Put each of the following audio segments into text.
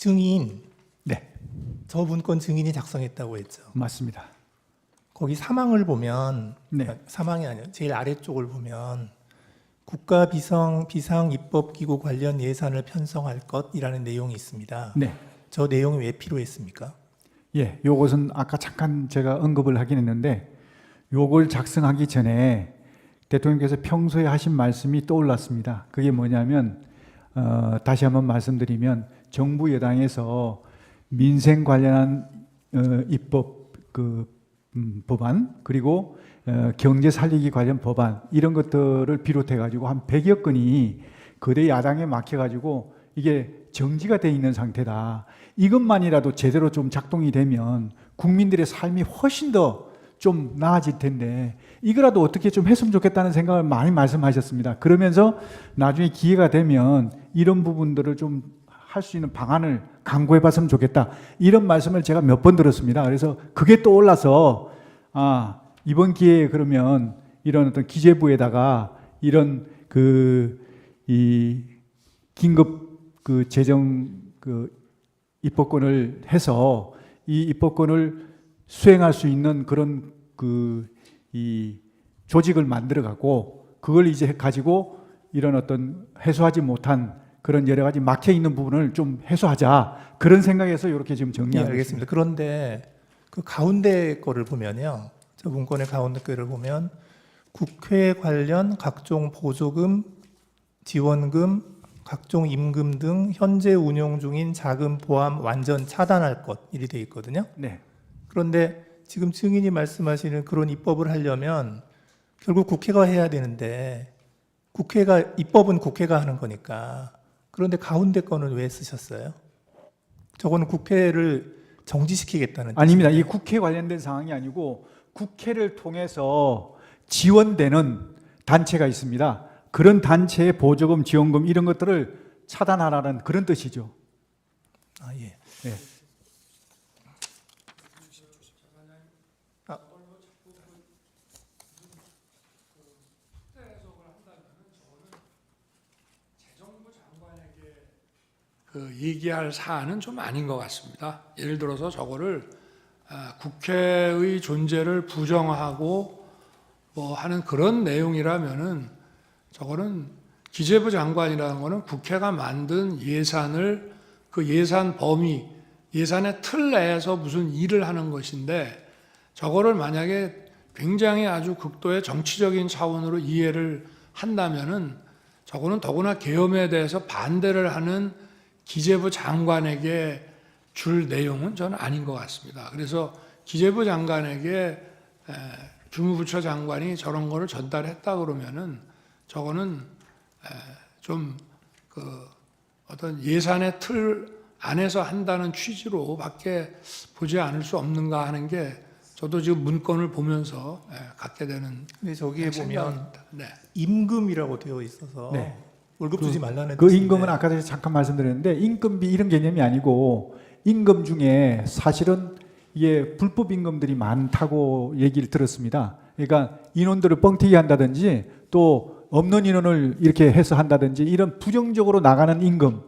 증인, 네, 저 문건 증인이 작성했다고 했죠. 맞습니다. 거기 사망을 보면, 네. 사망이 아니라 제일 아래쪽을 보면 국가 비상 입법기구 관련 예산을 편성할 것이라는 내용이 있습니다. 네. 저 내용이 왜 필요했습니까? 예, 요것은 아까 잠깐 제가 언급을 하긴 했는데 요걸 작성하기 전에 대통령께서 평소에 하신 말씀이 떠올랐습니다. 그게 뭐냐면 다시 한번 말씀드리면 정부 여당에서 민생 관련한 입법 법안 그리고 경제 살리기 관련 법안 이런 것들을 비롯해 가지고 한 100여 건이 거대 야당에 막혀 가지고 이게 정지가 돼 있는 상태다. 이것만이라도 제대로 좀 작동이 되면 국민들의 삶이 훨씬 더 좀 나아질 텐데 이거라도 어떻게 좀 했으면 좋겠다는 생각을 많이 말씀하셨습니다. 그러면서 나중에 기회가 되면 이런 부분들을 좀 할 수 있는 방안을 강구해 봤으면 좋겠다. 이런 말씀을 제가 몇 번 들었습니다. 그래서 그게 떠올라서 이번 기회에 그러면 이런 어떤 기재부에다가 이런 이 긴급 재정 입법권을 해서 이 입법권을 수행할 수 있는 그런 이 조직을 만들어 갖고 그걸 이제 가지고 이런 어떤 해소하지 못한 그런 여러 가지 막혀 있는 부분을 좀 해소하자 그런 생각에서 이렇게 지금 예, 정리하고 알겠습니다. 그런데 그 가운데 거를 보면요. 저 문건의 가운데 거를 보면 국회 관련 각종 보조금, 지원금, 각종 임금 등 현재 운용 중인 자금 포함 완전 차단할 것 이리 돼 있거든요. 네. 그런데 지금 증인이 말씀하시는 그런 입법을 하려면 결국 국회가 해야 되는데 입법은 국회가 하는 거니까 그런데 가운데 거는 왜 쓰셨어요? 저거는 국회를 정지시키겠다는 아닙니다. 뜻인데. 이 국회 관련된 사항이 아니고 국회를 통해서 지원되는 단체가 있습니다. 그런 단체의 보조금, 지원금 이런 것들을 차단하라는 그런 뜻이죠. 예. 네. 얘기할 사안은 좀 아닌 것 같습니다. 예를 들어서 저거를 국회의 존재를 부정하고 뭐 하는 그런 내용이라면은 저거는 기재부 장관이라는 거는 국회가 만든 예산을 그 예산 범위, 예산의 틀 내에서 무슨 일을 하는 것인데 저거를 만약에 굉장히 아주 극도의 정치적인 차원으로 이해를 한다면은 저거는 더구나 계엄에 대해서 반대를 하는 기재부 장관에게 줄 내용은 저는 아닌 것 같습니다. 그래서 기재부 장관에게 주무부처 장관이 저런 거를 전달했다 그러면은 저거는 좀 어떤 예산의 틀 안에서 한다는 취지로밖에 보지 않을 수 없는가 하는 게 저도 지금 문건을 보면서 갖게 되는. 근데 저기에 보면 생각입니다. 네. 임금이라고 되어 있어서 네. 월급 주지 말라는 그 뜻인데. 임금은 아까 전에 잠깐 말씀드렸는데 임금비 이런 개념이 아니고 임금 중에 사실은 이게 불법 임금들이 많다고 얘기를 들었습니다. 그러니까 인원들을 뻥튀기 한다든지 또 없는 인원을 이렇게 해서 한다든지 이런 부정적으로 나가는 임금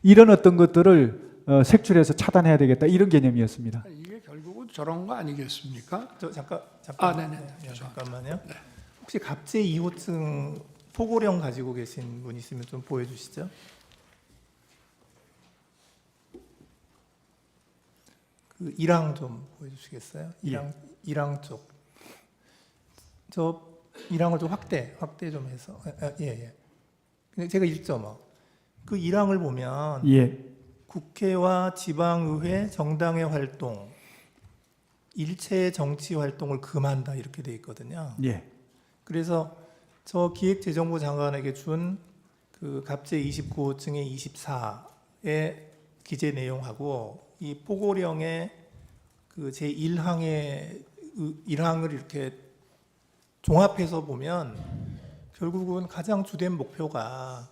이런 어떤 것들을 색출해서 차단해야 되겠다 이런 개념이었습니다. 이게 결국은 저런 거 아니겠습니까? 저 잠깐. 네네. 네, 잠깐만요. 혹시 갑제 2호층 포고령 가지고 계신 분 있으면 좀 보여주시죠. 그 1항 좀 보여주시겠어요? 1항 쪽. 저 1항을 좀 확대 좀 해서. 예. 근데 제가 읽죠 뭐. 그 1항을 보면 예. 국회와 지방의회, 정당의 활동, 일체의 정치 활동을 금한다 이렇게 돼 있거든요. 예. 그래서 저 기획재정부 장관에게 준 그 갑제 29호증의 24의 기재 내용하고 이 포고령의 그 제1항을 이렇게 종합해서 보면 결국은 가장 주된 목표가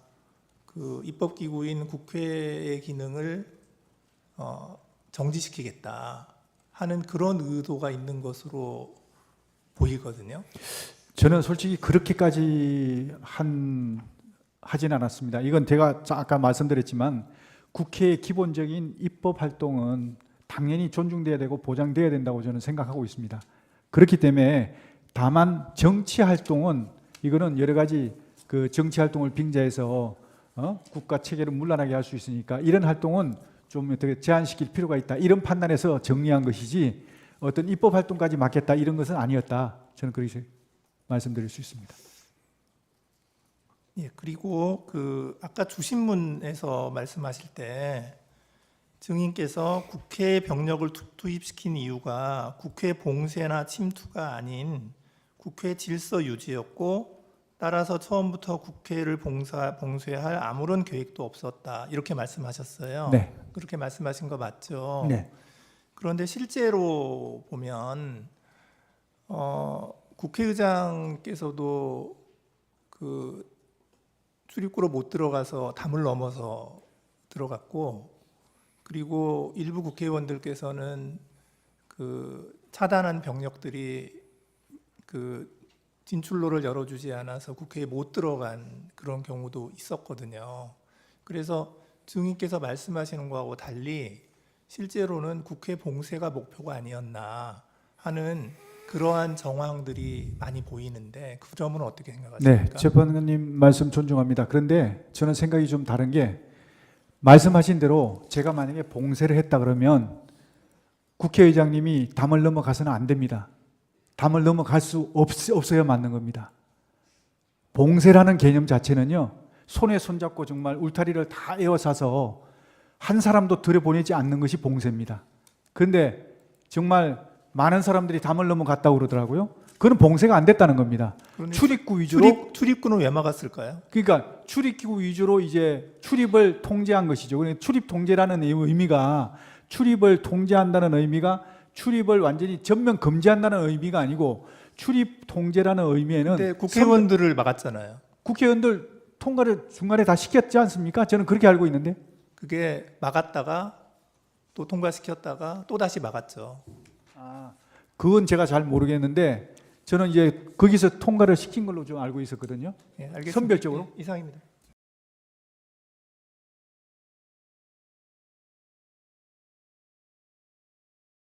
그 입법기구인 국회의 기능을 정지시키겠다 하는 그런 의도가 있는 것으로 보이거든요. 저는 솔직히 그렇게까지 하진 않았습니다. 이건 제가 아까 말씀드렸지만 국회의 기본적인 입법 활동은 당연히 존중돼야 되고 보장돼야 된다고 저는 생각하고 있습니다. 그렇기 때문에 다만 정치 활동은 이거는 여러 가지 그 정치 활동을 빙자해서 국가 체계를 문란하게 할 수 있으니까 이런 활동은 좀 어떻게 제한시킬 필요가 있다. 이런 판단에서 정리한 것이지 어떤 입법 활동까지 맡겠다 이런 것은 아니었다. 저는 그렇게 말씀드릴 수 있습니다. 예, 그리고 그 아까 주신문에서 말씀하실 때 증인께서 국회에 병력을 투입시킨 이유가 국회 봉쇄나 침투가 아닌 국회 질서 유지였고 따라서 처음부터 국회를 봉쇄할 아무런 계획도 없었다. 이렇게 말씀하셨어요. 네. 그렇게 말씀하신 거 맞죠? 네. 그런데 실제로 보면 국회의장께서도 그 출입구로 못 들어가서 담을 넘어서 들어갔고, 그리고 일부 국회의원들께서는 그 차단한 병력들이 그 진출로를 열어주지 않아서 국회에 못 들어간 그런 경우도 있었거든요. 그래서 증인께서 말씀하시는 거하고 달리 실제로는 국회 봉쇄가 목표가 아니었나 하는 그러한 정황들이 많이 보이는데 그 점은 어떻게 생각하십니까? 네, 재판관님 말씀 존중합니다. 그런데 저는 생각이 좀 다른 게 말씀하신 대로 제가 만약에 봉쇄를 했다 그러면 국회의장님이 담을 넘어가서는 안 됩니다. 담을 넘어갈 수 없어야 맞는 겁니다. 봉쇄라는 개념 자체는요, 손에 손잡고 정말 울타리를 다 에워싸서 한 사람도 들여보내지 않는 것이 봉쇄입니다. 그런데 정말 많은 사람들이 담을 넘어갔다고 그러더라고요. 그건 봉쇄가 안 됐다는 겁니다. 출입구 위주로. 출입구는 왜 막았을까요? 그러니까 출입구 위주로 이제 출입을 통제한 것이죠. 그러니까 출입 통제라는 의미가 출입을 통제한다는 의미가 출입을 완전히 전면 금지한다는 의미가 아니고 출입 통제라는 의미에는 근데 국회의원들을 막았잖아요. 국회의원들 통과를 중간에 다 시켰지 않습니까? 저는 그렇게 알고 있는데. 그게 막았다가 또 통과시켰다가 또 다시 막았죠. 그건 제가 잘 모르겠는데 저는 이제 거기서 통과를 시킨 걸로 좀 알고 있었거든요. 예, 알겠습니다. 선별적으로. 예, 이상입니다.